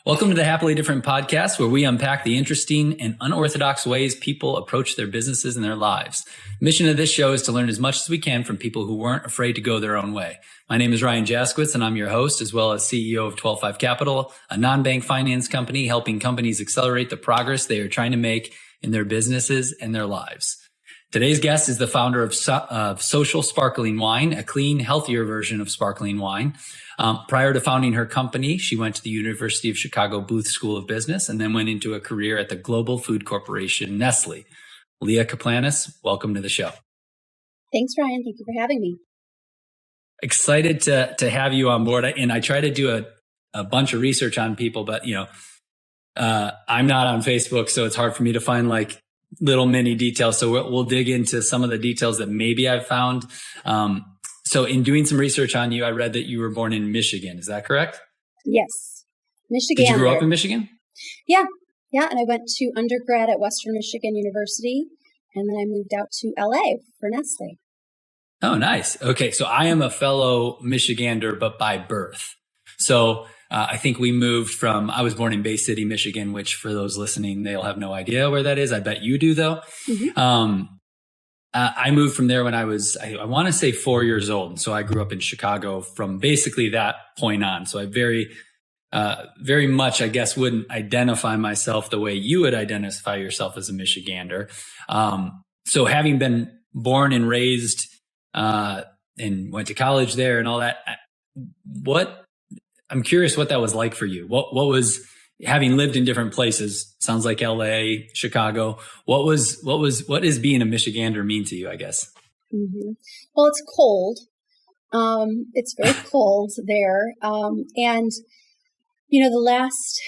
Welcome to the Happily Different podcast, where we unpack the interesting and unorthodox ways people approach their businesses and their lives. The mission of this show is to learn as much as we can from people who weren't afraid to go their own way. My name is Ryan Jaskowitz, and I'm your host, as well as CEO of 12-5 Capital, a non-bank finance company helping companies accelerate the progress they are trying to make in their businesses and their lives. Today's guest is the founder of Social Sparkling Wine, a clean, healthier version of sparkling wine. Prior to founding her company, she went to the University of Chicago Booth School of Business and then went into a career at the global food corporation Nestle. Leah Caplanis, welcome to the show. Thanks, Ryan. Thank you for having me. Excited to have you on board. And I try to do a bunch of research on people, but I'm not on Facebook, so it's hard for me to find like little mini details. So we'll dig into some of the details that maybe I've found. So in doing some research on you, I read that you were born in Michigan. Is that correct? Yes. Michigan. Did you grow up in Michigan? Yeah. And I went to undergrad at Western Michigan University, and then I moved out to LA for Nestle. Oh, nice. Okay. So I am a fellow Michigander, but by birth. So I think we moved I was born in Bay City, Michigan, which for those listening, they'll have no idea where that is. I bet you do though. Mm-hmm. I moved from there when I was, I want to say 4 years old. And so I grew up in Chicago from basically that point on. So I very much, I guess, wouldn't identify myself the way you would identify yourself as a Michigander. So having been born and raised, and went to college there and all that, I'm curious what that was like for you. What was, having lived in different places, sounds like LA, Chicago, what is being a Michigander mean to you, I guess? Mm-hmm. Well, it's cold. It's very cold there. And, the last,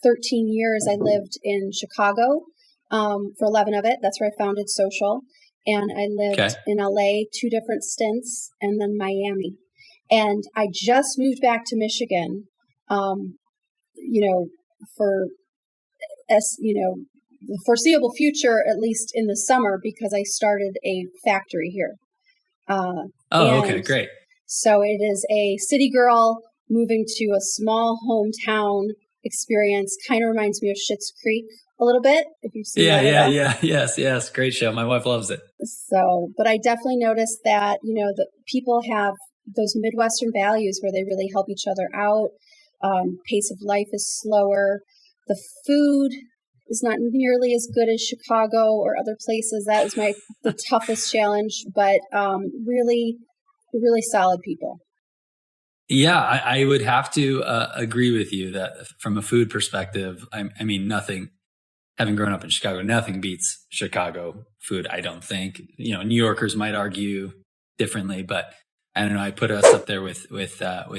13 years I lived in Chicago, for 11 of it. That's where I founded Social. And I lived in LA, 2 different stints, and then Miami. And I just moved back to Michigan, for the foreseeable future, at least in the summer, because I started a factory here. Okay, great. So it is a city girl moving to a small hometown experience. Kind of reminds me of Schitt's Creek a little bit, if you've seen that. Yes. Great show. My wife loves it. So, but I definitely noticed that, the people have those Midwestern values where they really help each other out. Pace of life is slower. The food is not nearly as good as Chicago or other places. That was the toughest challenge, but really, really solid people. Yeah, I would have to agree with you that from a food perspective, I mean, nothing, having grown up in Chicago, nothing beats Chicago food, I don't think. New Yorkers might argue differently, but I don't know. I put us up there with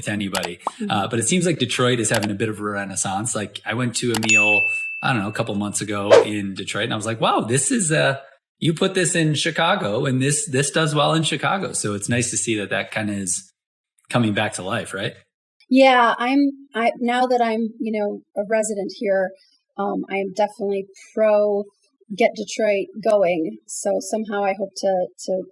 anybody. But it seems like Detroit is having a bit of a renaissance. Like I went to a meal, I don't know, a couple months ago in Detroit, and I was like, wow, this is you put this in Chicago, and this does well in Chicago. So it's nice to see that kind of is coming back to life, right? Yeah, now that I'm a resident here, I am definitely pro get Detroit going. So somehow I hope to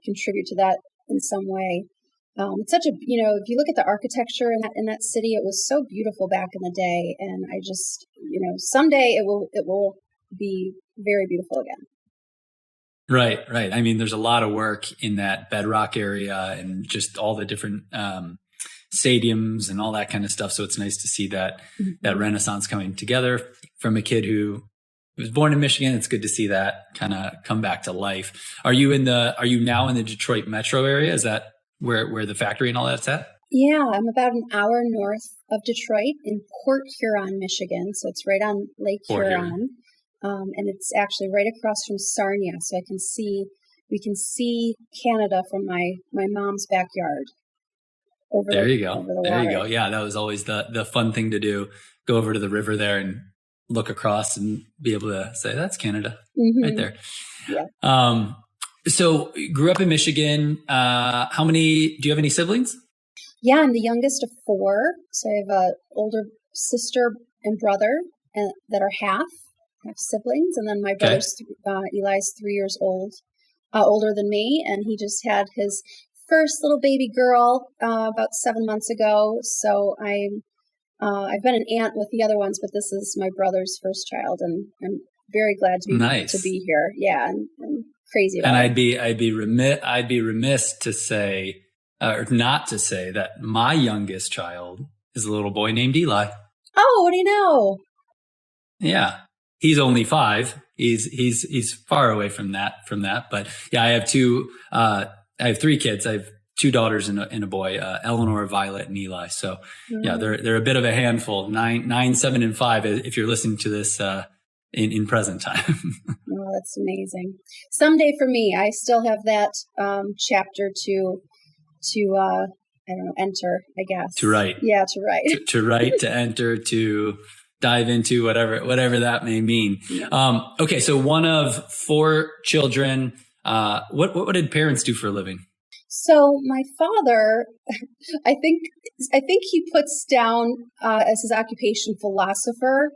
contribute to that in some way. It's such a, if you look at the architecture in that city, it was so beautiful back in the day. And I just, someday it will be very beautiful again. Right. I mean, there's a lot of work in that Bedrock area and just all the different stadiums and all that kind of stuff. So it's nice to see that renaissance coming together from a kid who was born in Michigan. It's good to see that kind of come back to life. Are you now in the Detroit metro area? Is that where the factory and all that's at? Yeah, I'm about an hour north of Detroit in Port Huron, Michigan. So it's right on Lake Huron. And it's actually right across from Sarnia. So we can see Canada from my mom's backyard. There you go. Yeah, that was always the fun thing to do. Go over to the river there and look across and be able to say, that's Canada right there. Yeah. So you grew up in Michigan. Do you have any siblings? Yeah, I'm the youngest of four. So I have an older sister and brother that are half siblings. And then my Okay. brother's, Eli's 3 years older than me. And he just had his first little baby girl about 7 months ago. So I've been an aunt with the other ones, but this is my brother's first child. And I'm very glad to Nice. be here. Yeah, and crazy about And it. I'd be remiss to say, or not to say that my youngest child is a little boy named Eli. Oh, what do you know? Yeah. He's only 5. He's far away from that. But yeah, I have 3 kids. I have 2 daughters and a boy, Eleanor, Violet, and Eli. So yeah, they're a bit of a handful. 9, 7, and 5. If you're listening to this, in present time. Oh, that's amazing. Someday for me, I still have that chapter to I don't know, enter, I guess. To write. Yeah, to write. to write, to enter, to dive into, whatever that may mean. Yeah. Okay, so one of 4 children. What did parents do for a living? So my father, I think he puts down as his occupation philosopher,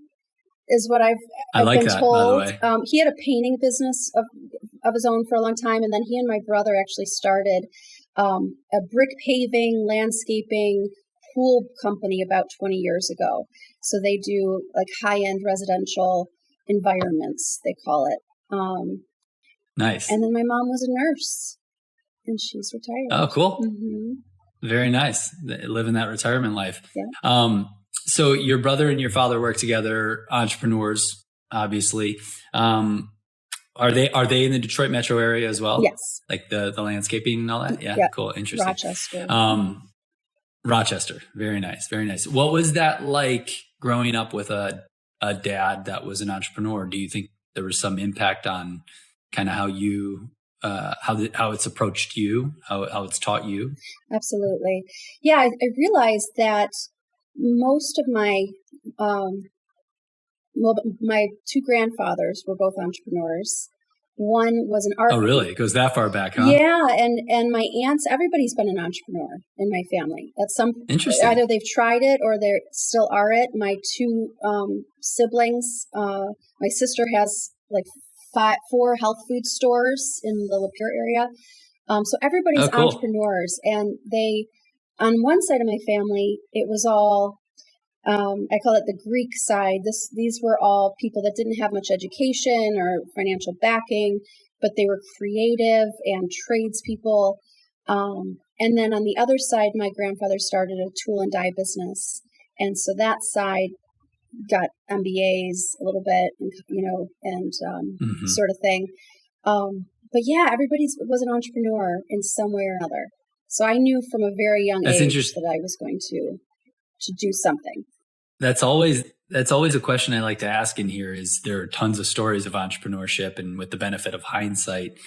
is what I've like been that, told. by the way. He had a painting business of his own for a long time, and then he and my brother actually started a brick paving, landscaping, pool company about 20 years ago. So they do like high-end residential environments, they call it. Nice. And then my mom was a nurse, and she's retired. Oh, cool. Mm-hmm. Very nice. Living that retirement life. Yeah. So your brother and your father work together, entrepreneurs, obviously. Are they in the Detroit metro area as well? Yes. Like the landscaping and all that? Yeah. Cool. Interesting. Rochester. Rochester. Very nice. Very nice. What was that like growing up with a dad that was an entrepreneur? Do you think there was some impact on kind of how you, how it's approached you, how it's taught you? Absolutely. Yeah. I realized that most of my, my 2 grandfathers were both entrepreneurs. One was an art. Oh, really? It goes that far back, huh? Yeah, and my aunts, everybody's been an entrepreneur in my family. Interesting. Either they've tried it or they still are it. My 2 siblings, my sister has like 4 health food stores in the Lapeer area. So everybody's cool. entrepreneurs, and they, on one side of my family, it was all, I call it the Greek side. These were all people that didn't have much education or financial backing, but they were creative and tradespeople. And then on the other side, my grandfather started a tool and die business. And so that side got MBAs a little bit, and sort of thing. But yeah, everybody was an entrepreneur in some way or another. So I knew from a very young age that I was going to do something. That's always a question I like to ask in here. Is there are tons of stories of entrepreneurship, and with the benefit of hindsight,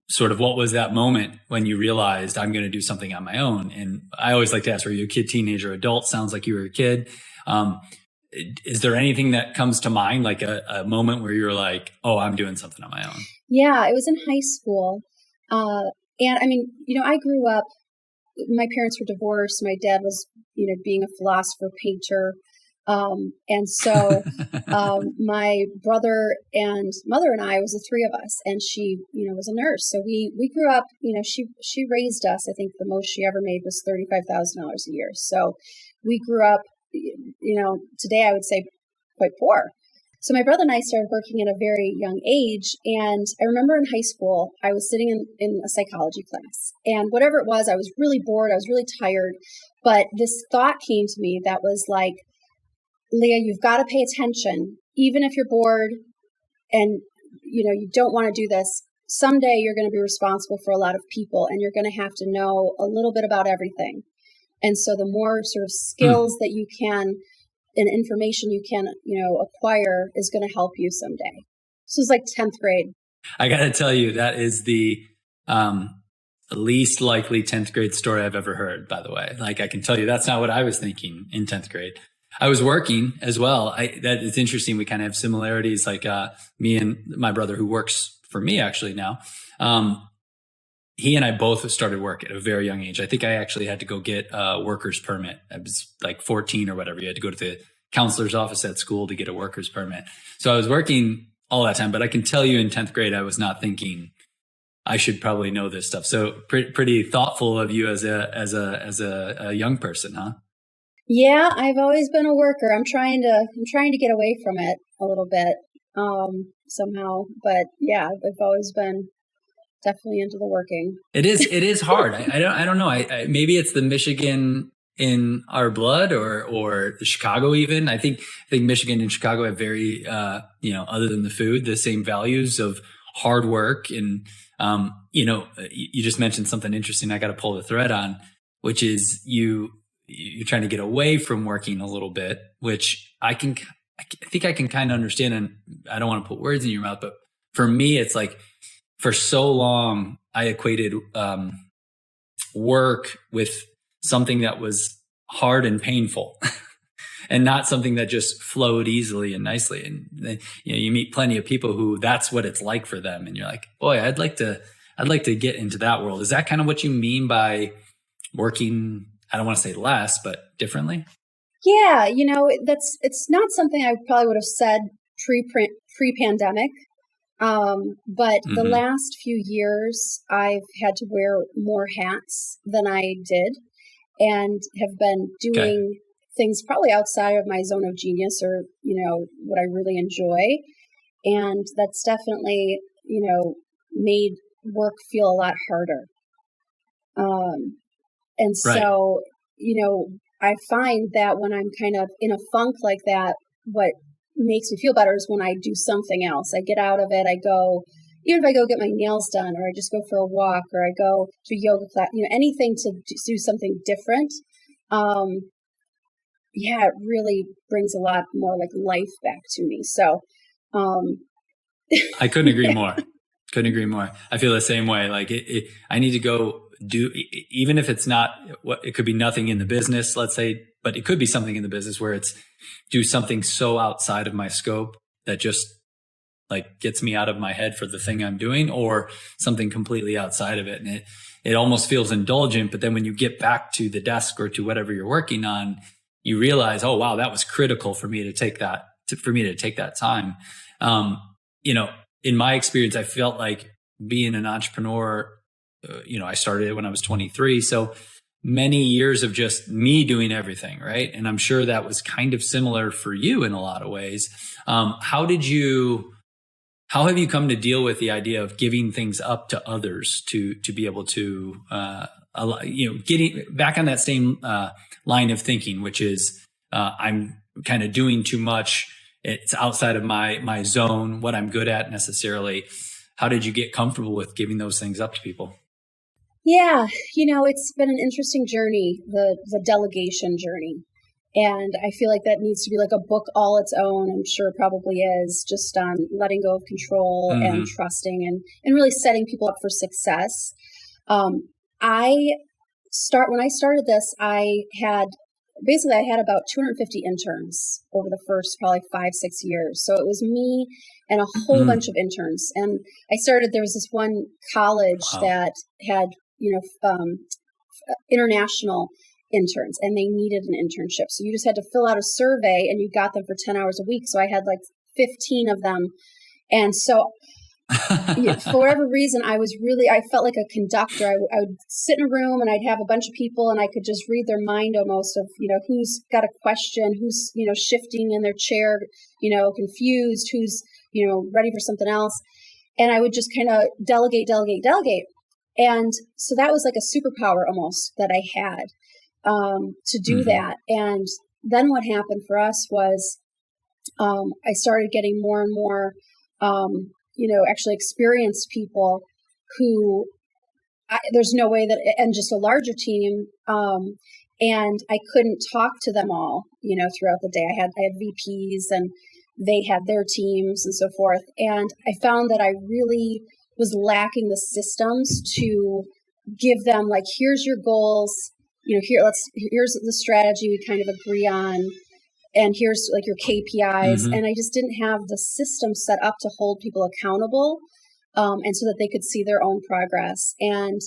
sort of what was that moment when you realized I'm going to do something on my own? And I always like to ask, were you a kid, teenager, adult? Sounds like you were a kid. Is there anything that comes to mind, like a moment where you're like, oh, I'm doing something on my own? Yeah, it was in high school. And I mean, I grew up, my parents were divorced. My dad was, being a philosopher, painter. And so my brother and mother and I, was the 3 of us, and she, was a nurse. So we grew up, she raised us. I think the most she ever made was $35,000 a year. So we grew up, today I would say quite poor. So my brother and I started working at a very young age. And I remember in high school, I was sitting in a psychology class, and whatever it was, I was really bored. I was really tired. But this thought came to me that was like, Leah, you've got to pay attention, even if you're bored and, you don't want to do this. Someday you're going to be responsible for a lot of people, and you're going to have to know a little bit about everything. And so the more sort of skills that you can and information you can, acquire is going to help you someday. This was like 10th grade. I got to tell you, that is the least likely 10th grade story I've ever heard, by the way. Like, I can tell you that's not what I was thinking in 10th grade. I was working as well. That it's interesting. We kind of have similarities, like me and my brother, who works for me actually now. he and I both started work at a very young age. I think I actually had to go get a worker's permit. I was like 14 or whatever. You had to go to the counselor's office at school to get a worker's permit. So I was working all that time, but I can tell you in 10th grade, I was not thinking I should probably know this stuff. So pretty thoughtful of you as a young person, huh? Yeah, I've always been a worker. I'm trying to get away from it a little bit, somehow. But yeah, I've always been definitely into the working. It is hard. I don't know. Maybe it's the Michigan in our blood or the Chicago even. I think Michigan and Chicago have very, other than the food, the same values of hard work. And, you just mentioned something interesting I got to pull the thread on, which is you're trying to get away from working a little bit, which I think I can kind of understand. And I don't want to put words in your mouth, but for me, it's like for so long I equated work with something that was hard and painful and not something that just flowed easily and nicely. And you meet plenty of people who that's what it's like for them. And you're like, boy, I'd like to get into that world. Is that kind of what you mean by working? I don't want to say less, but differently. Yeah. It's not something I probably would have said pre-pandemic. But the last few years I've had to wear more hats than I did and have been doing things probably outside of my zone of genius or, what I really enjoy. And that's definitely, made work feel a lot harder. And so, I find that when I'm kind of in a funk like that, what makes me feel better is when I do something else. I get out of it. I go, even if I go get my nails done, or I just go for a walk, or I go to yoga class, anything to do something different. It really brings a lot more like life back to me. So, I couldn't agree more. Couldn't agree more. I feel the same way. Like I need to go do, even if it's not what it could be nothing in the business, let's say, but it could be something in the business where it's do something so outside of my scope that just like gets me out of my head for the thing I'm doing, or something completely outside of it. And it almost feels indulgent. But then when you get back to the desk or to whatever you're working on, you realize, oh, wow, that was critical for me to take that time. In my experience, I felt like being an entrepreneur, I started it when I was 23. So many years of just me doing everything, right? And I'm sure that was kind of similar for you in a lot of ways. How have you come to deal with the idea of giving things up to others to be able to, getting back on that same line of thinking, which is I'm kind of doing too much. It's outside of my zone, what I'm good at necessarily. How did you get comfortable with giving those things up to people? Yeah, it's been an interesting journey, the delegation journey. And I feel like that needs to be like a book all its own. I'm sure it probably is, just on letting go of control and trusting and really setting people up for success. When I started this, I had about 250 interns over the first probably 5-6 years. So it was me and a whole bunch of interns. And there was this one college that had, international interns, and they needed an internship. So you just had to fill out a survey and you got them for 10 hours a week. So I had like 15 of them. And so for whatever reason, I felt like a conductor. I would sit in a room and I'd have a bunch of people and I could just read their mind almost of, who's got a question, who's, shifting in their chair, confused, who's, ready for something else. And I would just kind of delegate. And so that was like a superpower almost that I had to do that. And then what happened for us was I started getting more and more actually experienced people who there's no way that, and just a larger team. And I couldn't talk to them all, throughout the day. I had VPs and they had their teams and so forth. And I found that I really was lacking the systems to give them like, here's your goals, here's the strategy we kind of agree on. And here's like your KPIs. And I just didn't have the system set up to hold people accountable. and so that they could see their own progress. And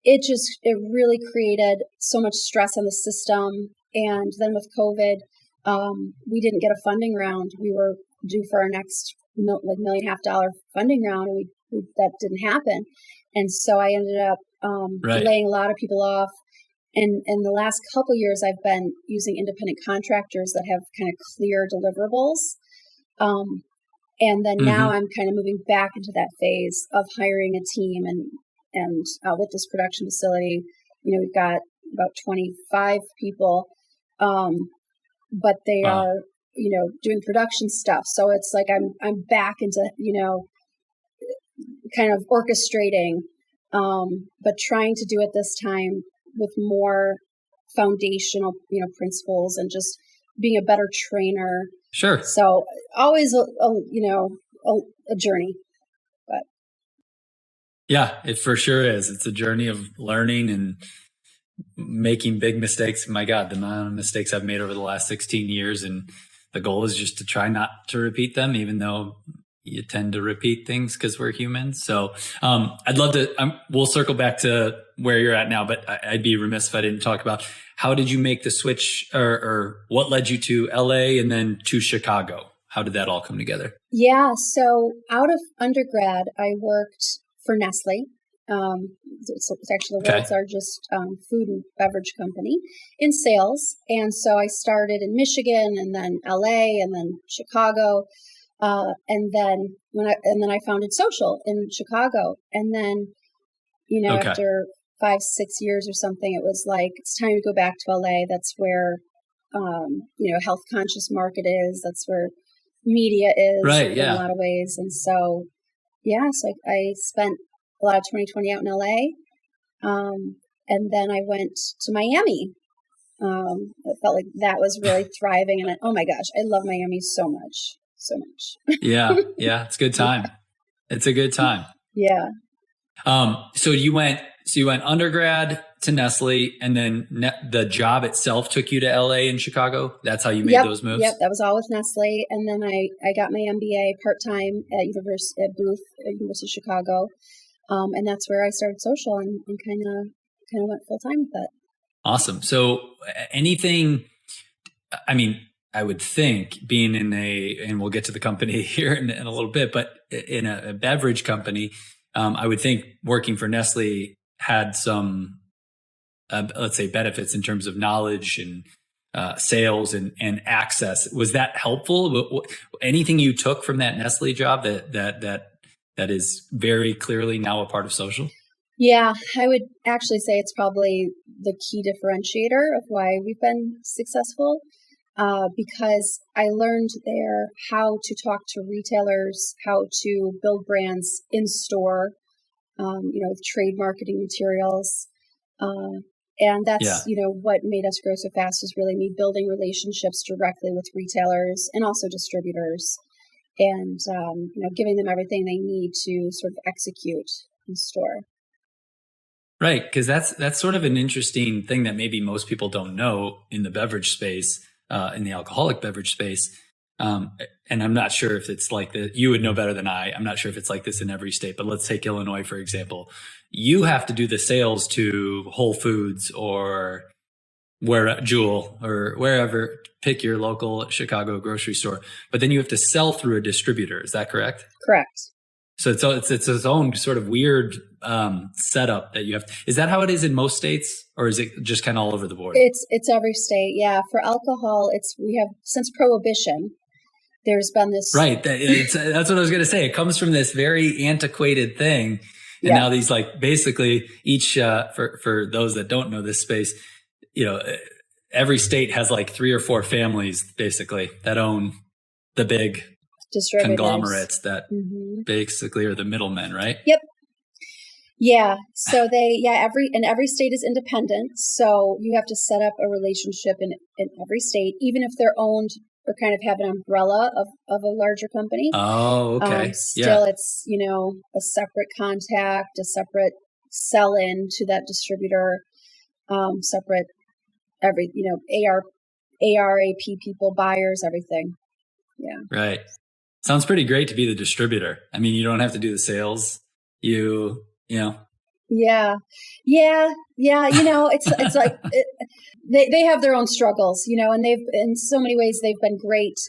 it really created so much stress on the system. And then with COVID, we didn't get a funding round. We were due for our next $1.5 million funding round, and that didn't happen. And so I ended up laying a lot of people off. And in the last couple of years, I've been using independent contractors that have kind of clear deliverables. And then now I'm kind of moving back into that phase of hiring a team. And with this production facility, we've got about 25 people, but they are, doing production stuff. So it's like I'm back into, kind of orchestrating, but trying to do it this time with more foundational, principles and just being a better trainer. Sure. So always a journey. But yeah, it for sure is. It's a journey of learning and making big mistakes. My God, the amount of mistakes I've made over the last 16 years. And the goal is just to try not to repeat them, even though you tend to repeat things because we're humans. So I'd love to, we'll circle back to where you're at now, but I'd be remiss if I didn't talk about how did you make the switch or what led you to LA and then to Chicago? How did that all come together? Yeah. So out of undergrad, I worked for Nestle. It's actually the world's largest food and beverage company in sales. And so I started in Michigan and then LA and then Chicago. And then I founded Social in Chicago. And then, after 5-6 years or something, it was like, it's time to go back to LA. That's where, health conscious market is. That's where media is in a lot of ways. And so, so I spent a lot of 2020 out in LA. And then I went to Miami. It felt like that was really thriving. And oh my gosh, I love Miami so much. So much. Yeah. It's a good time. It's a good time. Yeah. So you went undergrad to Nestle and then the job itself took you to LA and Chicago. That's how you made those moves? Yep. That was all with Nestle. And then I got my MBA part-time at Booth at University of Chicago. And that's where I started Social and kind of went full-time with it. Awesome. So I would think being and we'll get to the company here in a little bit, but in a beverage company, I would think working for Nestle had some, let's say, benefits in terms of knowledge and sales and access. Was that helpful? Anything you took from that Nestle job that is very clearly now a part of Social? Yeah, I would actually say it's probably the key differentiator of why we've been successful. Because I learned there how to talk to retailers, how to build brands in store, with trade marketing materials. And that's, what made us grow so fast was really me building relationships directly with retailers and also distributors and, giving them everything they need to sort of execute in store. Right. Because that's sort of an interesting thing that maybe most people don't know in the beverage space. In the alcoholic beverage space. And I'm not sure if it's like that. You would know better than I. I'm not sure if it's like this in every state, but let's take Illinois, for example. You have to do the sales to Whole Foods or Jewel or wherever, pick your local Chicago grocery store, but then you have to sell through a distributor. Is that correct? Correct. So it's its own sort of weird setup that you have. Is that how it is in most states, or is it just kind of all over the board? It's every state. Yeah. For alcohol, we have since Prohibition. There's been this right. That's what I was going to say. It comes from this very antiquated thing, and now these basically each for those that don't know this space, every state has like 3 or 4 families basically that own the big conglomerates that basically are the middlemen, right? Yep. Yeah. So every state is independent. So you have to set up a relationship in every state, even if they're owned or kind of have an umbrella of a larger company. Oh, okay. Still, it's, a separate contact, a separate sell in to that distributor, separate AR, AP people, buyers, everything. Yeah. Right. Sounds pretty great to be the distributor. I mean, you don't have to do the sales. You know. Yeah. It's like they have their own struggles, and they've, in so many ways, they've been great.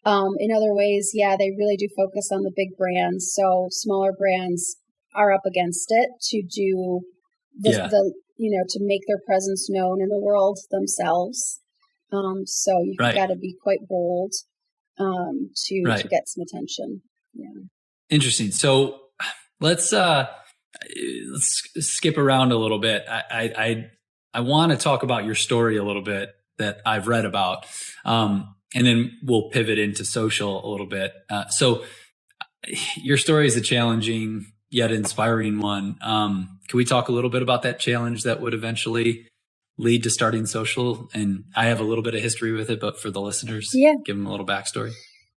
In other ways, they really do focus on the big brands. So smaller brands are up against it to do to make their presence known in the world themselves. So you've got to be quite bold to get some attention. Yeah. Interesting. So let's skip around a little bit. I want to talk about your story a little bit that I've read about, and then we'll pivot into social a little bit. So your story is a challenging yet inspiring one. Can we talk a little bit about that challenge that would eventually lead to starting social? And I have a little bit of history with it, but for the listeners, give them a little backstory.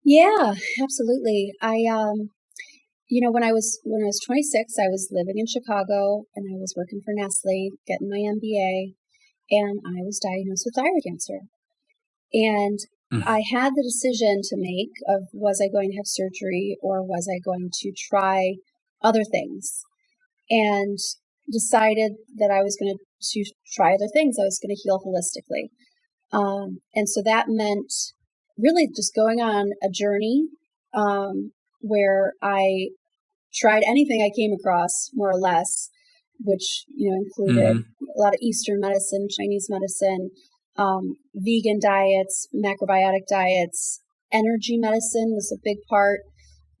Yeah, absolutely. When I was 26, I was living in Chicago and I was working for Nestle, getting my MBA, and I was diagnosed with thyroid cancer. And I had the decision to make of, was I going to have surgery or was I going to try other things? And decided that I was going to try other things. I was going to heal holistically. And so that meant really just going on a journey where I tried anything I came across, more or less, which included a lot of Eastern medicine, Chinese medicine, vegan diets, macrobiotic diets, energy medicine was a big part,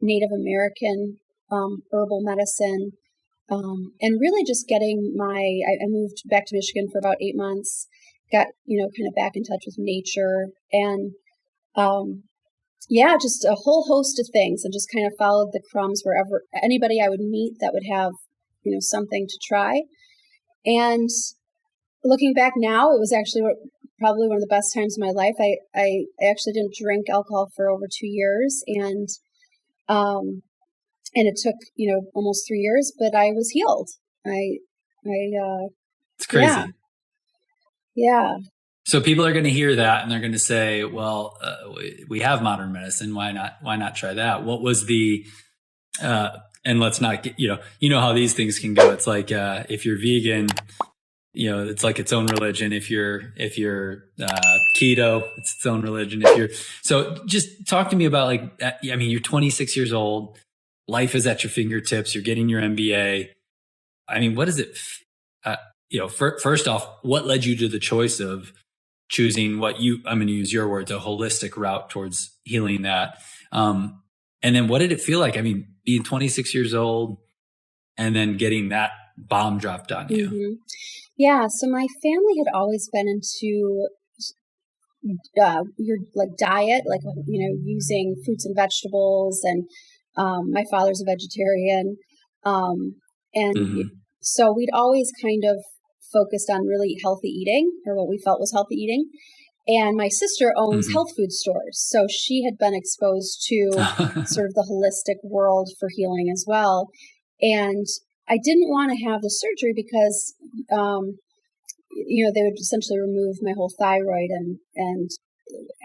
Native American herbal medicine, and really just getting I moved back to Michigan for about 8 months, got kind of back in touch with nature, and just a whole host of things, and just kind of followed the crumbs wherever anybody I would meet that would have something to try. And looking back now, it was actually probably one of the best times of my life. I actually didn't drink alcohol for over 2 years, and it took almost 3 years, but I was healed. It's crazy. Yeah. So people are going to hear that and they're going to say, well, we have modern medicine. Why not try that? What was the, and let's not get, how these things can go. It's like, if you're vegan, it's like its own religion. If you're keto, it's its own religion. So just talk to me about you're 26 years old. Life is at your fingertips. You're getting your MBA. I mean, what is it? First off, what led you to the choice of choosing I'm going to use your words, a holistic route towards healing that? And then what did it feel like? I mean, being 26 years old and then getting that bomb dropped on you. Mm-hmm. Yeah. So my family had always been into your diet, using fruits and vegetables, and my father's a vegetarian. So we'd always kind of focused on really healthy eating, or what we felt was healthy eating. And my sister owns health food stores. So she had been exposed to sort of the holistic world for healing as well. And I didn't want to have the surgery because, they would essentially remove my whole thyroid. And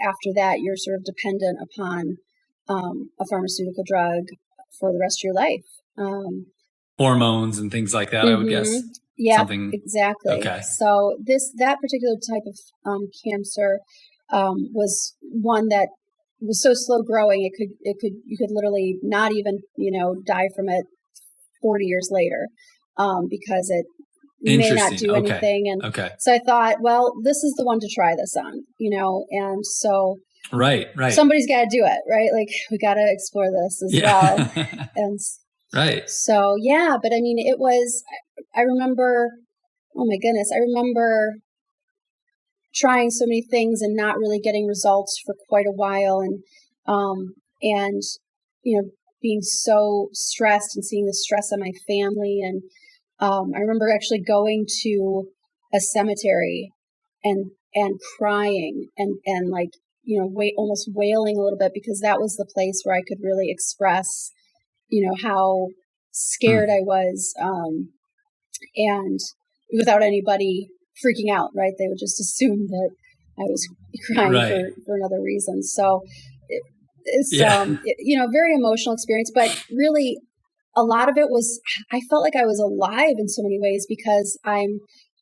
after that, you're sort of dependent upon a pharmaceutical drug for the rest of your life. Hormones and things like that, I would guess. Yeah, exactly. Okay. So that particular type of cancer was one that was so slow growing. You could literally not even die from it 40 years later, because it may not do anything. And so I thought, well, this is the one to try this on, and so right. Somebody's got to do it, right? Like, we got to explore this as well. And right. So, but I mean, it was, I remember, oh my goodness, I remember trying so many things and not really getting results for quite a while. And being so stressed and seeing the stress on my family. And I remember actually going to a cemetery and crying and almost wailing a little bit, because that was the place where I could really express how scared I was, and without anybody freaking out, right? They would just assume that I was crying for another reason. So It's, very emotional experience, but really a lot of it was, I felt like I was alive in so many ways because I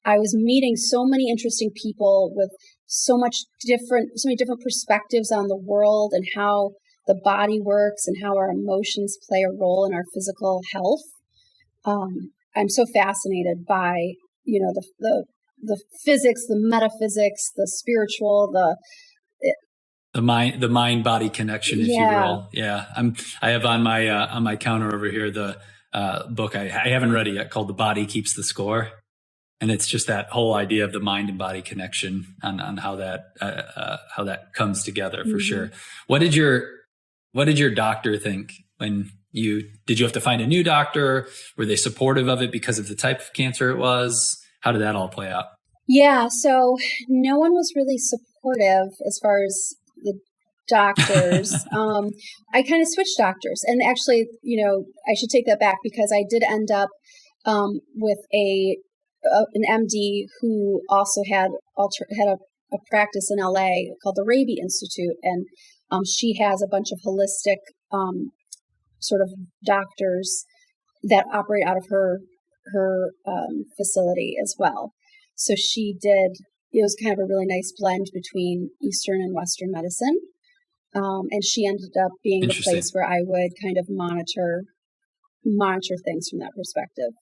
was meeting so many interesting people with so many different perspectives on the world and how the body works and how our emotions play a role in our physical health. I'm so fascinated by, the physics, the metaphysics, the spiritual, the mind body connection, if you will. Yeah. I have on my counter over here, the book I haven't read it yet, called The Body Keeps the Score. And it's just that whole idea of the mind and body connection on how that comes together for sure. What did your doctor think when did you have to find a new doctor? Were they supportive of it because of the type of cancer it was? How did that all play out? Yeah. So no one was really supportive as far as the doctors. I kind of switched doctors, and actually, I should take that back because I did end up with an MD who also had a practice in LA called the Raby Institute, and she has a bunch of holistic sort of doctors that operate out of her facility as well. So it was kind of a really nice blend between Eastern and Western medicine. And she ended up being the place where I would kind of monitor things from that perspective.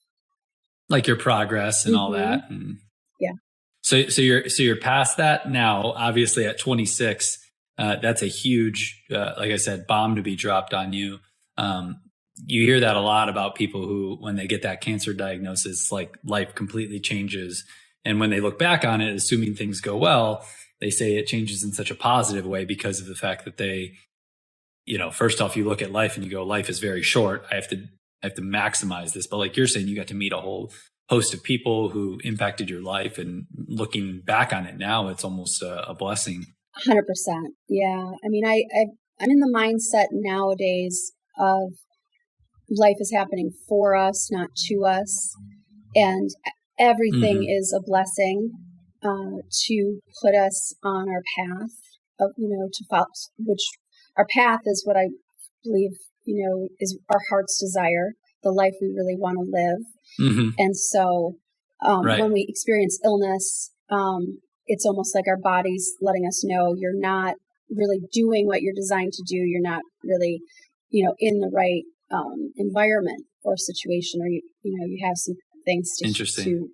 Like your progress and all that. And yeah. So you're past that now, obviously at 26, that's a huge, like I said, bomb to be dropped on you. You hear that a lot about people who, when they get that cancer diagnosis, like life completely changes. And when they look back on it, assuming things go well, they say it changes in such a positive way because of the fact that they, first off, you look at life and you go, life is very short. I have to maximize this. But like you're saying, you got to meet a whole host of people who impacted your life, and looking back on it now, it's almost a blessing. 100%. Yeah. I mean, I'm in the mindset nowadays of life is happening for us, not to us. And everything is a blessing to put us on our path of, to follow, which our path is what I believe, is our heart's desire, the life we really want to live. And so when we experience illness, it's almost like our body's letting us know you're not really doing what you're designed to do. You're not really, in the right environment or situation, or you have some things to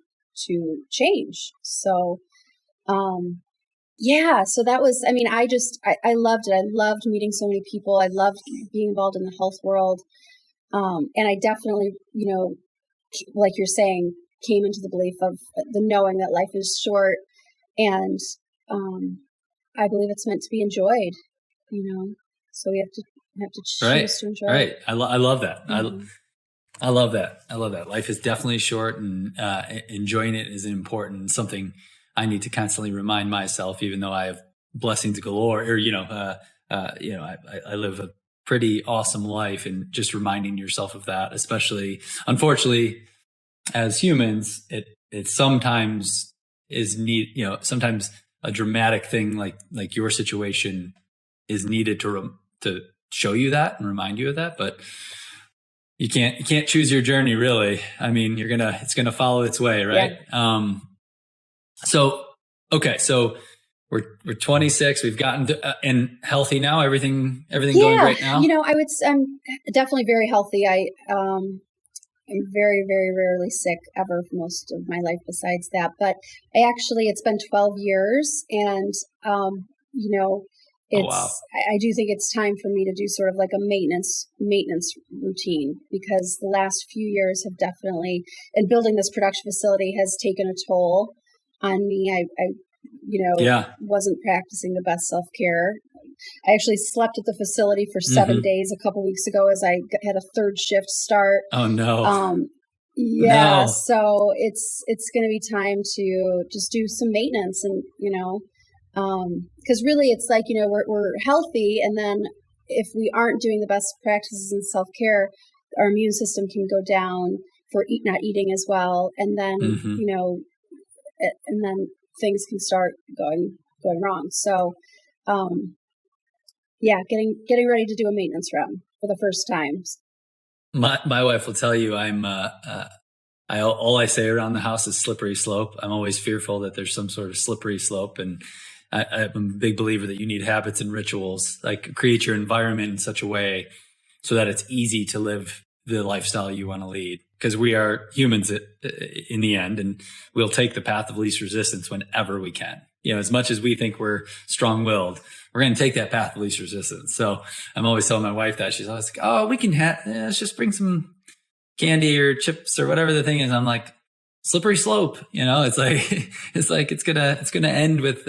change. So so that was, I mean, I loved it. I loved meeting so many people. I loved being involved in the health world. And I definitely, like you're saying, came into the belief of the knowing that life is short, and I believe it's meant to be enjoyed, so we have to choose to enjoy it. I love that. I love that. I love that. Life is definitely short, and enjoying it is important. Something I need to constantly remind myself, even though I have blessings galore, or I live a pretty awesome life, and just reminding yourself of that, especially, unfortunately, as humans, it sometimes is sometimes a dramatic thing like your situation is needed to show you that and remind you of that, but you can't choose your journey, really. I mean, it's gonna follow its way, right? Yeah. So we're 26. We've gotten and healthy now. Everything going great now. I'm definitely very healthy. I'm very, very rarely sick ever for most of my life besides that. But it's been 12 years, and I do think it's time for me to do sort of like a maintenance routine, because the last few years have definitely, and building this production facility has taken a toll on me. I wasn't practicing the best self-care. I actually slept at the facility for 7 days a couple weeks ago as I had a third shift start. Oh no. No. So it's going to be time to just do some maintenance, and because really it's like, we're healthy, and then if we aren't doing the best practices in self-care, our immune system can go down for not eating as well, and then and then things can start going wrong. So getting ready to do a maintenance run for the first time. My wife will tell you all I say around the house is slippery slope. I'm always fearful that there's some sort of slippery slope. And I'm a big believer that you need habits and rituals, like create your environment in such a way so that it's easy to live the lifestyle you want to lead. Because we are humans in the end, and we'll take the path of least resistance whenever we can. As much as we think we're strong-willed, we're going to take that path of least resistance. So I'm always telling my wife that. She's always like, oh, we can let's just bring some candy or chips or whatever the thing is. I'm like, slippery slope. It's like it's gonna end with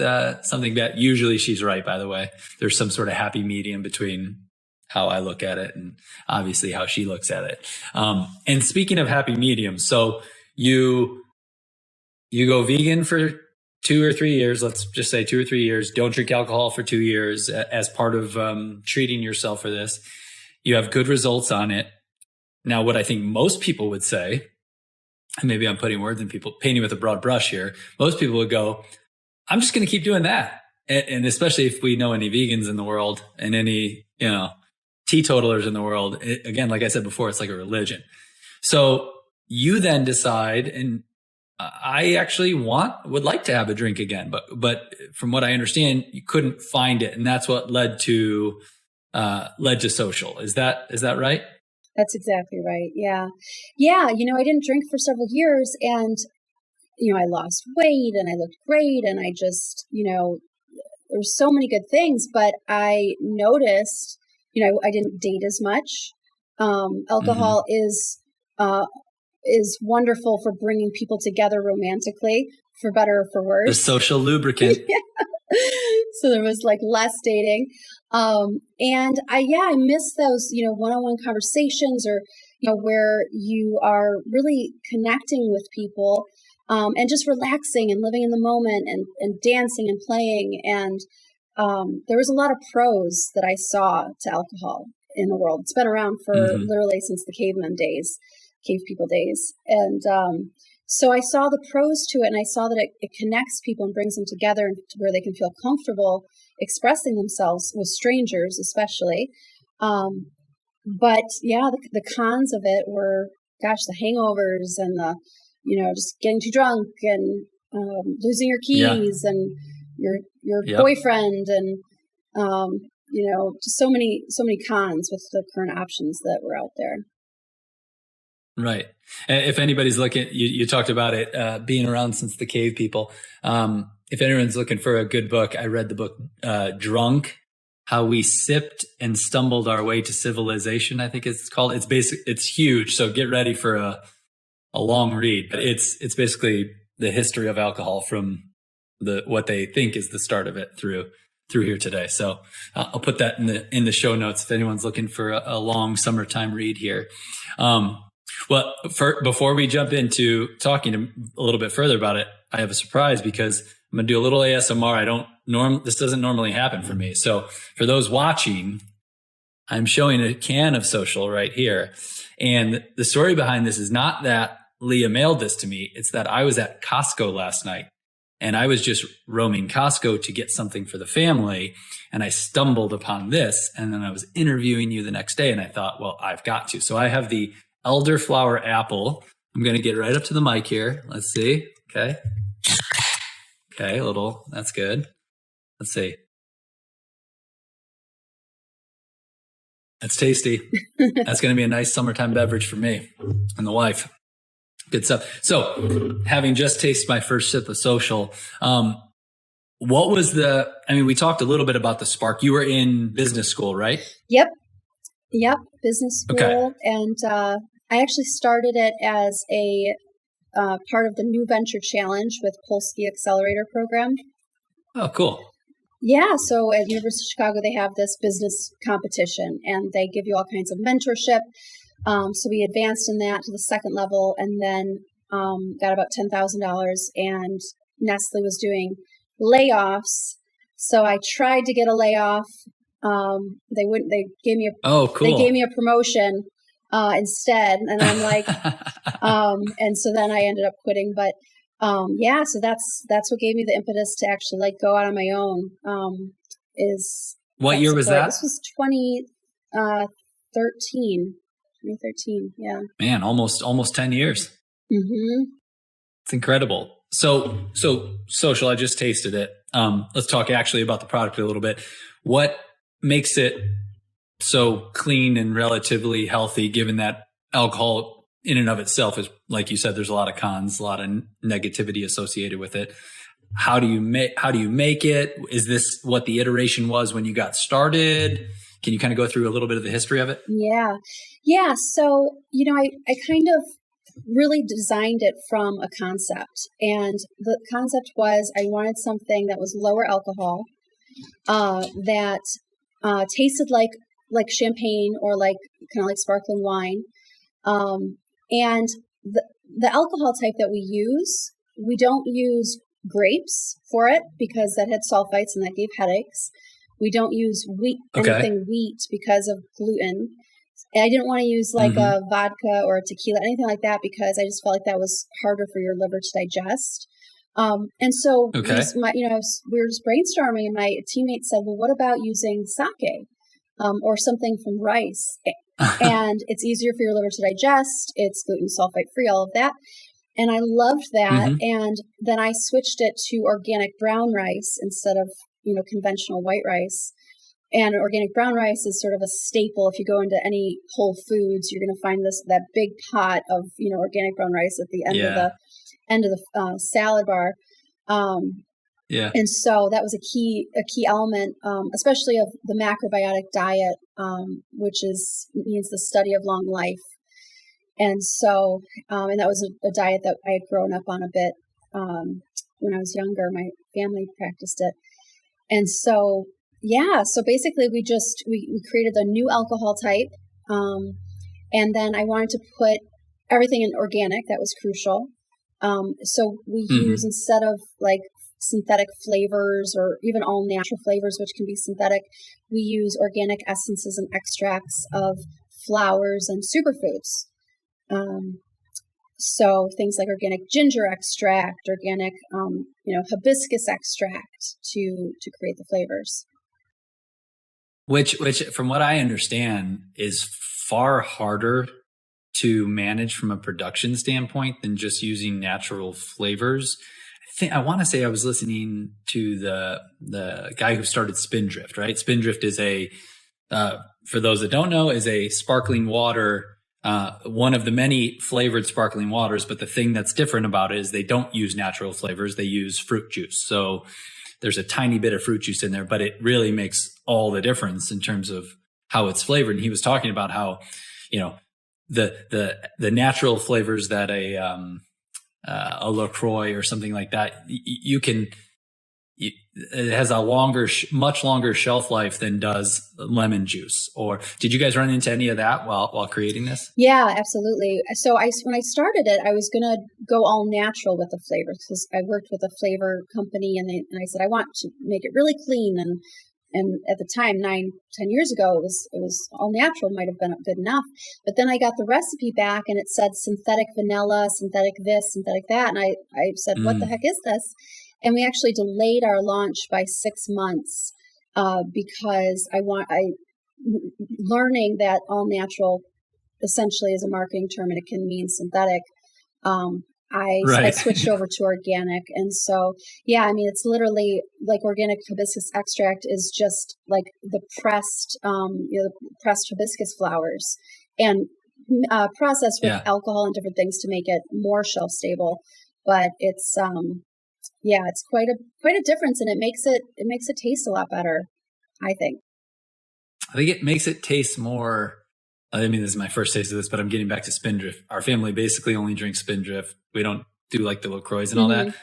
something bad. Usually she's right, by the way. There's some sort of happy medium between how I look at it and obviously how she looks at it. And speaking of happy mediums, so you go vegan for 2 or 3 years, let's just say 2 or 3 years, don't drink alcohol for 2 years as part of treating yourself for this. You have good results on it. Now, what I think most people would say, and maybe I'm putting words in people, painting with a broad brush here, most people would go, I'm just going to keep doing that. And especially if we know any vegans in the world and any, teetotalers in the world, again, like I said before, it's like a religion. So you then decide, and I actually would like to have a drink again, but from what I understand, you couldn't find it, and that's what led to social. Is that right? That's exactly right. Yeah. I didn't drink for several years, and I lost weight, and I looked great, and I just there's so many good things, but I noticed I didn't date as much. Alcohol is wonderful for bringing people together romantically, for better or for worse. The social lubricant. So there was like less dating. And I miss those, one-on-one conversations or, where you are really connecting with people, and just relaxing and living in the moment and dancing and playing. And there was a lot of pros that I saw to alcohol in the world. It's been around for literally since the cave people days. And so I saw the pros to it, and I saw that it connects people and brings them together to where they can feel comfortable expressing themselves with strangers, especially. But yeah, the cons of it were, the hangovers and the, just getting too drunk and losing your keys and your boyfriend and, just so many cons with the current options that were out there. Right. If anybody's looking, you talked about it being around since the cave people. If anyone's looking for a good book, I read the book Drunk, How We Sipped and Stumbled Our Way to Civilization, I think it's called. It's huge, so get ready for a long read. But it's basically the history of alcohol from what they think is the start of it through here today. So I'll put that in the show notes if anyone's looking for a long summertime read here. Well, before we jump into talking a little bit further about it, I have a surprise because I'm going to do a little ASMR. This doesn't normally happen for me. So for those watching, I'm showing a can of Social right here. And the story behind this is not that Leah mailed this to me. It's that I was at Costco last night, and I was just roaming Costco to get something for the family. And I stumbled upon this, and then I was interviewing you the next day, and I thought, well, I've got to. So I have the elderflower apple. I'm going to get right up to the mic here. Let's see. Okay, that's good. Let's see. That's tasty. That's going to be a nice summertime beverage for me and the wife. Good stuff. So having just tasted my first sip of Social, what was we talked a little bit about the spark. You were in business school, right? Yep. Business school. Okay. And I actually started it as a part of the New Venture Challenge with Polsky Accelerator program. Oh, cool. Yeah. So at University of Chicago, they have this business competition, and they give you all kinds of mentorship. So we advanced in that to the second level, and then got about $10,000, and Nestle was doing layoffs. So I tried to get a layoff. They wouldn't. They gave me cool. They gave me a promotion instead, and I'm like, and so then I ended up quitting. But so that's what gave me the impetus to actually go out on my own. Is What year was that? This was 2013. 2013, yeah. Man, almost 10 years. Mm-hmm. It's incredible. So social, I just tasted it. Let's talk actually about the product a little bit. What makes it so clean and relatively healthy, given that alcohol in and of itself is, like you said, there's a lot of cons, a lot of negativity associated with it. How do you make it? Is this what the iteration was when you got started? Can you kind of go through a little bit of the history of it? Yeah. So, I kind of really designed it from a concept. And the concept was I wanted something that was lower alcohol, that tasted like champagne or kind of like sparkling wine. And the alcohol type that we don't use grapes for it because that had sulfites and that gave headaches. We don't use anything wheat because of gluten. And I didn't want to use a vodka or a tequila, anything like that, because I just felt like that was harder for your liver to digest. And so we were just brainstorming, and my teammate said, well, what about using sake or something from rice? And it's easier for your liver to digest. It's gluten, sulfite free, all of that. And I loved that. And then I switched it to organic brown rice instead of, conventional white rice. And organic brown rice is sort of a staple. If you go into any Whole Foods, you're going to find that big pot of, organic brown rice at the end of the salad bar. And so that was a key element, especially of the macrobiotic diet, which means the study of long life. And so, and that was a diet that I had grown up on a bit when I was younger. My family practiced it. And so, so basically we created a new alcohol type. And then I wanted to put everything in organic. That was crucial. So we use, instead of synthetic flavors or even all natural flavors, which can be synthetic, we use organic essences and extracts of flowers and superfoods. So things like organic ginger extract, organic, hibiscus extract to create the flavors. Which from what I understand is far harder to manage from a production standpoint than just using natural flavors. I want to say I was listening to the guy who started Spindrift, right? Spindrift is for those that don't know, is a sparkling water, one of the many flavored sparkling waters. But the thing that's different about it is they don't use natural flavors. They use fruit juice. So there's a tiny bit of fruit juice in there, but it really makes all the difference in terms of how it's flavored. And he was talking about how, the natural flavors that a LaCroix or something like that, it has a much longer shelf life than does lemon juice. Or did you guys run into any of that while creating this? Yeah, absolutely. So when I started it, I was going to go all natural with the flavors because I worked with a flavor company, and I said, I want to make it really clean. And at the time, 9-10 years ago, it was all natural, might have been good enough. But then I got the recipe back and it said synthetic vanilla, synthetic this, synthetic that. And I said, what the heck is this? And we actually delayed our launch by 6 months because learning that all natural essentially is a marketing term and it can mean synthetic. I switched over to organic. And so, it's literally like organic hibiscus extract is just like the pressed hibiscus flowers and processed with alcohol and different things to make it more shelf stable. But it's, it's quite a difference, and it makes it taste a lot better, I think. I think it makes it taste more. I mean, this is my first taste of this, but I'm getting back to Spindrift. Our family basically only drinks Spindrift. We don't do like the LaCroix and all that.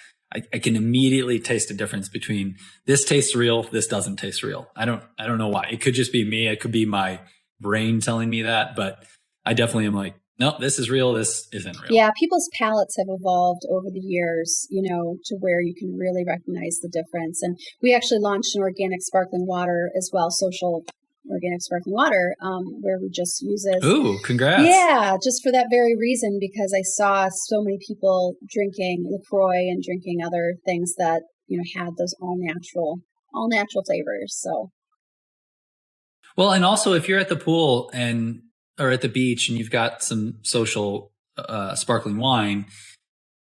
I can immediately taste the difference between this tastes real, this doesn't taste real. I don't know why. It could just be me. It could be my brain telling me that, but I definitely am like, no, this is real. This isn't real. Yeah, people's palates have evolved over the years, to where you can really recognize the difference. And we actually launched an organic sparkling water as well, social organic sparkling water, where we just use it. Ooh, congrats. Yeah, just for that very reason, because I saw so many people drinking LaCroix and drinking other things that, had those all natural flavors. So Well, and also if you're at the pool or at the beach and you've got some social sparkling wine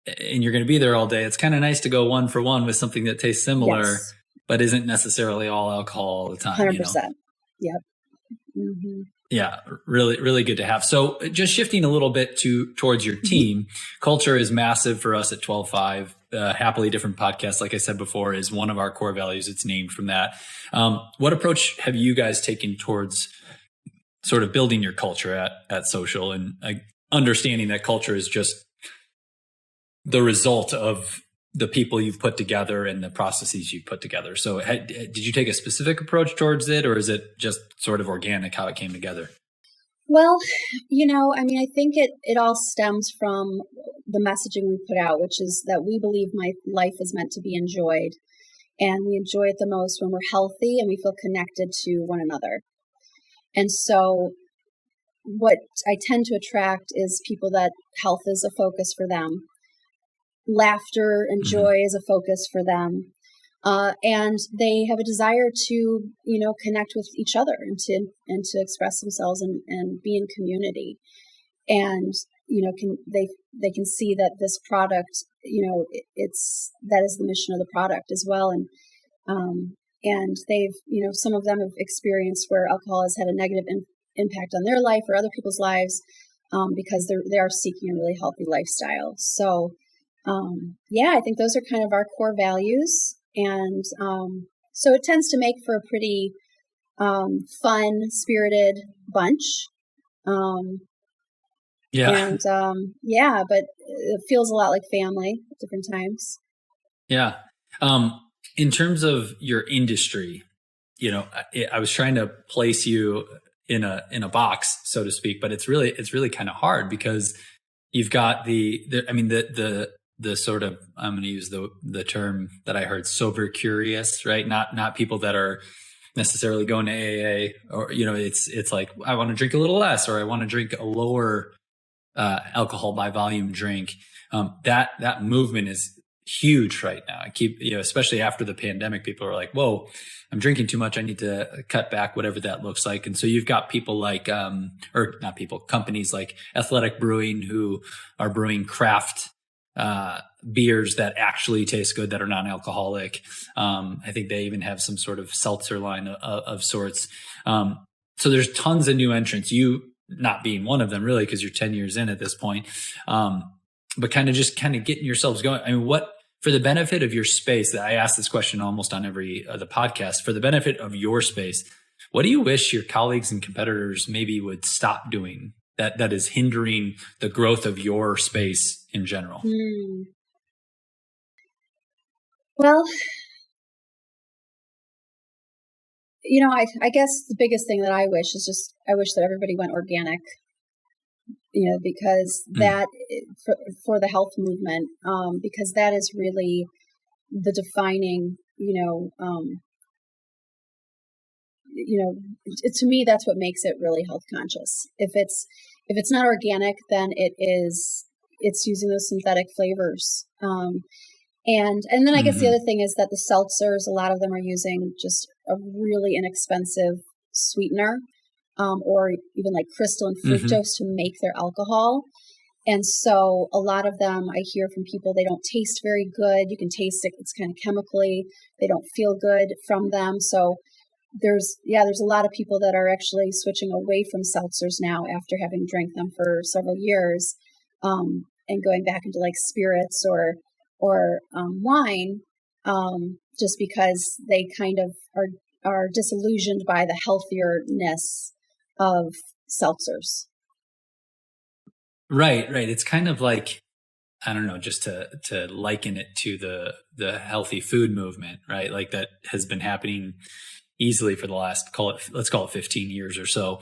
and you're going to be there all day, it's kind of nice to go one for one with something that tastes similar, Yes. but isn't necessarily all alcohol all the time. 100%. Yep. Mm-hmm. Yeah, really, really good to have. So just shifting a little bit towards your team, culture is massive for us at 12.5. Happily Different Podcast, like I said before, is one of our core values. It's named from that. What approach have you guys taken towards sort of building your culture at Social and understanding that culture is just the result of the people you've put together and the processes you've put together? So did you take a specific approach towards it, or is it just sort of organic how it came together? Well, I mean, I think it all stems from the messaging we put out, which is that we believe my life is meant to be enjoyed. And we enjoy it the most when we're healthy and we feel connected to one another. And so what I tend to attract is people that health is a focus for them. Laughter and joy is a focus for them. And they have a desire to, connect with each other and to express themselves and be in community. And, they can see that this product, that is the mission of the product as well. And they've, some of them have experienced where alcohol has had a negative impact on their life or other people's lives, because they are seeking a really healthy lifestyle. So, I think those are kind of our core values. And so it tends to make for a pretty fun, spirited bunch. And but it feels a lot like family at different times. Yeah. In terms of your industry, I was trying to place you in a box, so to speak, but it's really kind of hard because you've got the sort of, I'm going to use the term that I heard, sober curious, right? Not people that are necessarily going to AA, or, it's like, I want to drink a little less, or I want to drink a lower alcohol by volume drink. That movement is huge right now. I keep, especially after the pandemic, people are like, whoa, I'm drinking too much. I need to cut back, whatever that looks like. And so you've got people like, companies like Athletic Brewing who are brewing craft beers that actually taste good, that are non-alcoholic. I think they even have some sort of seltzer line of sorts. So there's tons of new entrants, you not being one of them really, because you're 10 years in at this point. But kind of getting yourselves going. I mean, what, for the benefit of your space, that I ask this question almost on every the podcast, for the benefit of your space, what do you wish your colleagues and competitors maybe would stop doing that is hindering the growth of your space in general? Well, I guess the biggest thing that I wish that everybody went organic, because that for the health movement, because that is really the defining, to me, that's what makes it really health conscious. If it's not organic, then it's using those synthetic flavors. And then I guess the other thing is that the seltzers, a lot of them are using just a really inexpensive sweetener, or even like crystalline fructose to make their alcohol. And so a lot of them, I hear from people, they don't taste very good. You can taste it. It's kind of chemically. They don't feel good from them. So there's a lot of people that are actually switching away from seltzers now after having drank them for several years, and going back into like spirits or wine, just because they kind of are disillusioned by the healthierness of seltzers. Right. It's kind of like, I don't know, just to liken it to the healthy food movement, right? Like that has been happening easily for the last, let's call it 15 years or so.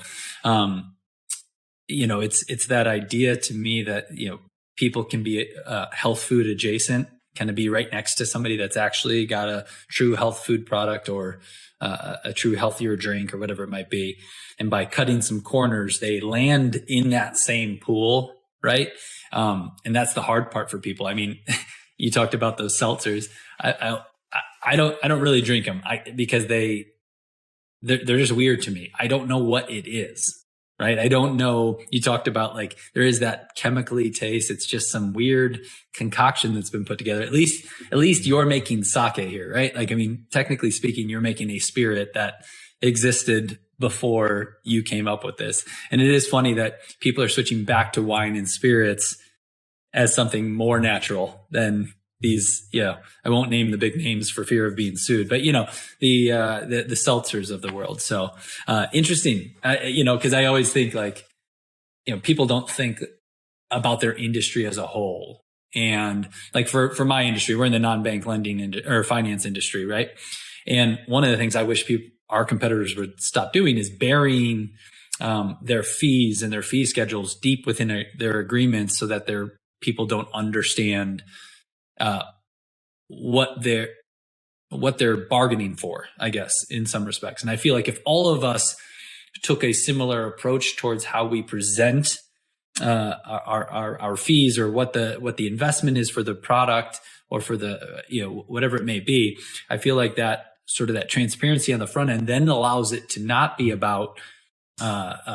It's that idea to me that, people can be health food adjacent, kind of be right next to somebody that's actually got a true health food product or a true healthier drink or whatever it might be. And by cutting some corners, they land in that same pool, right? And that's the hard part for people. I mean, you talked about those seltzers. I don't really drink them because they they're just weird to me. I don't know what it is. Right. I don't know. You talked about like there is that chemically taste. It's just some weird concoction that's been put together. At least you're making sake here, right? Like, I mean, technically speaking, you're making a spirit that existed before you came up with this. And it is funny that people are switching back to wine and spirits as something more natural than these, I won't name the big names for fear of being sued, but the seltzers of the world. So, interesting, cause I always think like, people don't think about their industry as a whole. And like for my industry, we're in the non-bank lending or finance industry, right? And one of the things I wish our competitors would stop doing is burying, their fees and their fee schedules deep within their agreements so that their people don't understand what they're bargaining for, I guess, in some respects. And I feel like if all of us took a similar approach towards how we present our fees or what the investment is for the product or for the whatever it may be, I feel like that sort of that transparency on the front end then allows it to not be about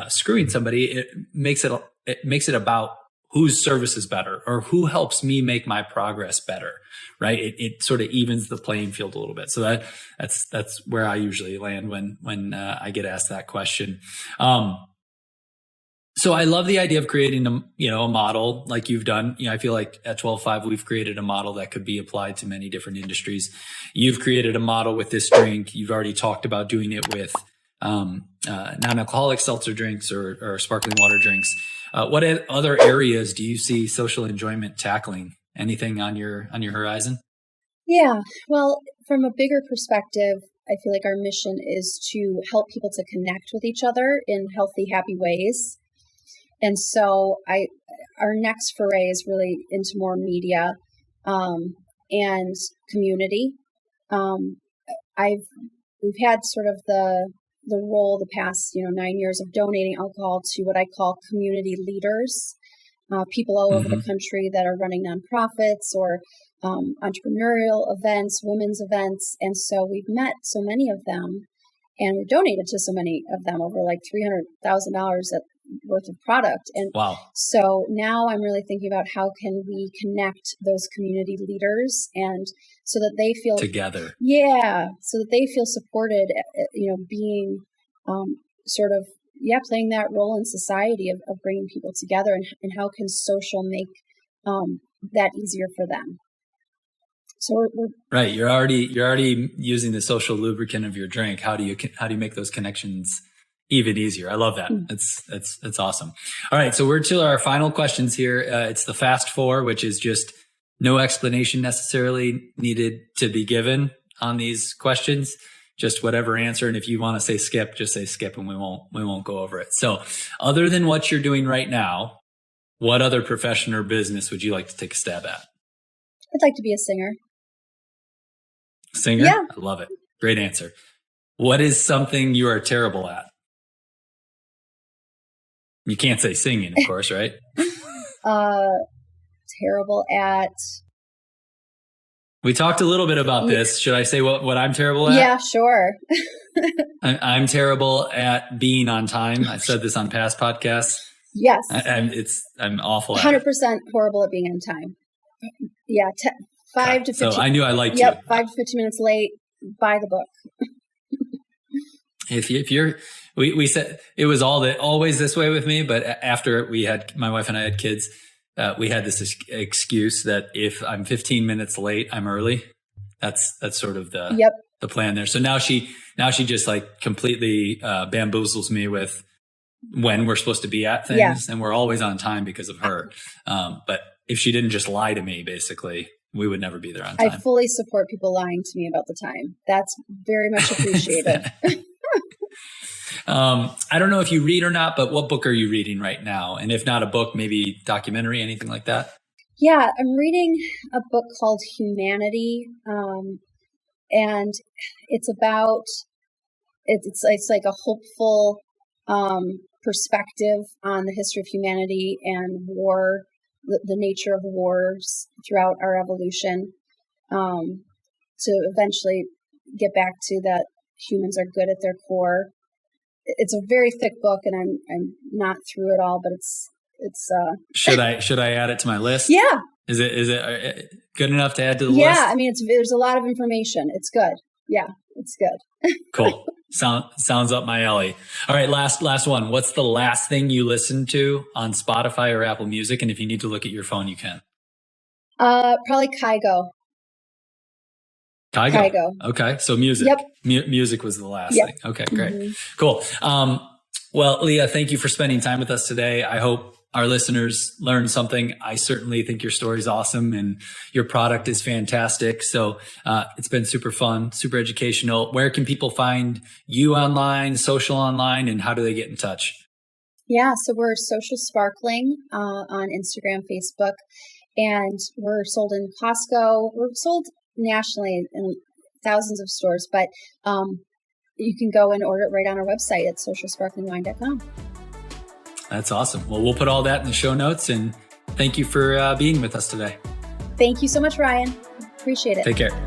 screwing somebody. It makes it about whose service is better or who helps me make my progress better, right? It sort of evens the playing field a little bit. So that's where I usually land when I get asked that question. So I love the idea of creating a model like you've done. I feel like at 12.5 we've created a model that could be applied to many different industries. You've created a model with this drink. You've already talked about doing it with non-alcoholic seltzer drinks or sparkling water drinks. What other areas do you see social enjoyment tackling? Anything on your horizon? Yeah, well, from a bigger perspective, I feel like our mission is to help people to connect with each other in healthy, happy ways. And so our next foray is really into more media and community. We've had sort of the role the past 9 years of donating alcohol to what I call community leaders, people all over the country that are running nonprofits or entrepreneurial events, women's events. And so we've met so many of them and we've donated to so many of them, over like $300,000 worth of product. And wow. So now I'm really thinking about how can we connect those community leaders and so that they feel together. Yeah. So that they feel supported, being sort of, playing that role in society of bringing people together and how can social make that easier for them. So we're right. You're already using the social lubricant of your drink. How do you make those connections even easier? I love that. That's awesome. All right. So we're to our final questions here. It's the fast four, which is just no explanation necessarily needed to be given on these questions. Just whatever answer. And if you want to say skip, just say skip and we won't go over it. So other than what you're doing right now, what other profession or business would you like to take a stab at? I'd like to be a singer. Singer? Yeah. I love it. Great answer. What is something you are terrible at? You can't say singing, of course, right? Terrible at. We talked a little bit about this. Should I say what I'm terrible at? Yeah, sure. I'm terrible at being on time. I've said this on past podcasts. Yes. I'm awful at 100% horrible at being on time. Yeah, 5 to 15. So I knew I liked you. you. 5 to 15 minutes late. Buy the book. If you're, we said it was always this way with me, but after my wife and I had kids, we had this excuse that if I'm 15 minutes late, I'm early. That's sort of the plan there. So now she just like completely bamboozles me with when we're supposed to be at things, and we're always on time because of her. But if she didn't just lie to me, basically, we would never be there on time. I fully support people lying to me about the time. That's very much appreciated. I don't know if you read or not, but what book are you reading right now? And if not a book, maybe documentary, anything like that? Yeah, I'm reading a book called Humanity. And it's about, it's like a hopeful perspective on the history of humanity and war, the nature of wars throughout our evolution, to eventually get back to that humans are good at their core. It's a very thick book, and I'm not through it all, but it's should I add it to my list? Yeah. Is it good enough to add to the list? Yeah, I mean, there's a lot of information. It's good. Yeah, it's good. Cool. Sounds up my alley. All right, last one. What's the last thing you listened to on Spotify or Apple Music? And if you need to look at your phone, you can. Probably Kygo. Kygo. Okay, so music. Yep. Music was the last thing. Okay, great. Mm-hmm. Cool. Well, Leah, thank you for spending time with us today. I hope our listeners learned something. I certainly think your story is awesome and your product is fantastic. So it's been super fun, super educational. Where can people find you online, social online, and how do they get in touch? Yeah, so we're Social Sparkling on Instagram, Facebook, and we're sold in Costco. We're sold nationally in thousands of stores, but you can go and order it right on our website at socialsparklingwine.com. That's awesome. Well, we'll put all that in the show notes, and thank you for being with us today. Thank you so much, Ryan. Appreciate it. Take care.